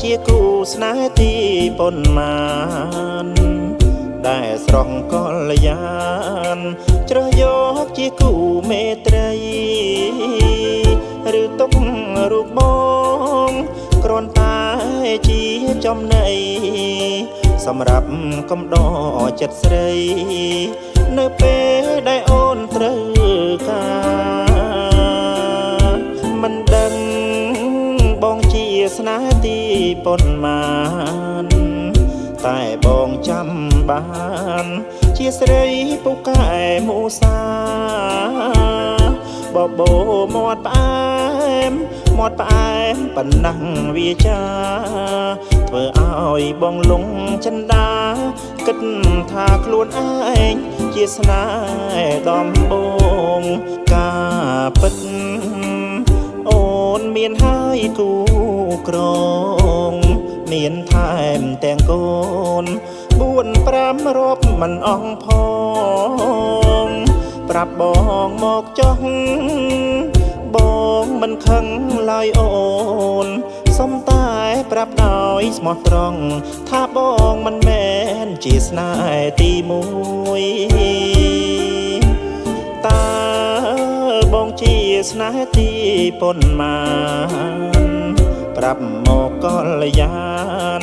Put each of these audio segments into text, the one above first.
ជាគូស្នេហ៍ទីប៉ុន្មានដែលស្រស់កលយានជ្រើសយកជាគូមេត្រីឬទុករូបបងគ្រាន់តែជាចំណីសម្រាប់កំដរចិត្តស្រីនៅពេលដែលអូនត្រូវការមិនដឹងបងជាស្នេហ៍ទីប៉ុន្មានតែបងចាំបានជាស្រីពូកែមូសាបបោមាត់ផ្អែមមាត់ផ្អែមប៉ុណ្ណឹងវាចាធ្វើឲ្យបងលងចិនដាគិតថាខ្លួនឯងជាស្នេហ៍ដំបូងការពិតអូនមានហើយគូក្រងមានថែមទាំងកូន4 5រាប់មិនអស់ផងប្រាប់បងមកចុះបងមិនខឹងឡើយអូនសុំតែប្រាប់ដោយស្មោះត្រង់ថាបងមិនមែនជាស្នេហ៍ទី1តើបងជាស្នេហ៍ទីប៉ុន្មានប្រាប់មកកលយាន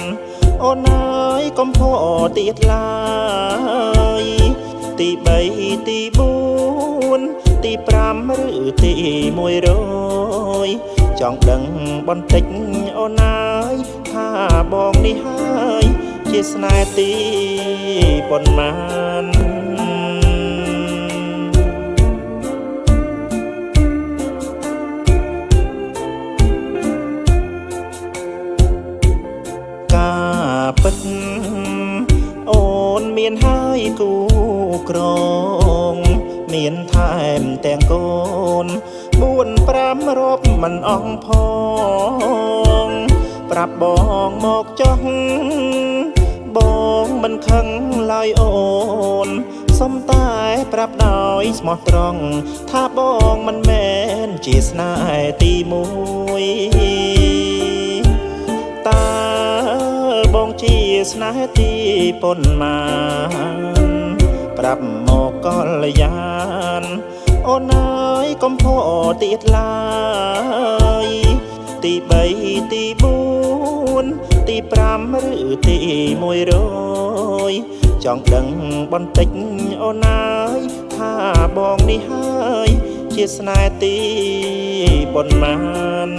អូនអើយកុំផោទៀតឡើយទី3ទី4ទី5ឬទី100ចង់ដឹងបន្តិចអូនអើយថាបងនេះហើយជាស្នេហ៍ទីប៉ុន្មានពិតអូនមានហើយគូក្រងមានថែមទាំងកូន4 5រាប់មិនអស់ផងប្រាប់បងមកចុះបងមិនខឹងឡើយអូនសុំតែប្រាប់ដោយស្មោះត្រង់ថាបងមិនមែនជាស្នេហ៍ទី1តើបងជាស្នេហ៍ទីប៉ុន្មានប្រាប់មកកលយានអូនអើយកុំផោទៀតឡើយទី3ទី4ទី5ឬទី100ចង់ដឹងបន្តិចអូនអើយថាបងនេះហើយជាស្នេហ៍ទីប៉ុន្មាន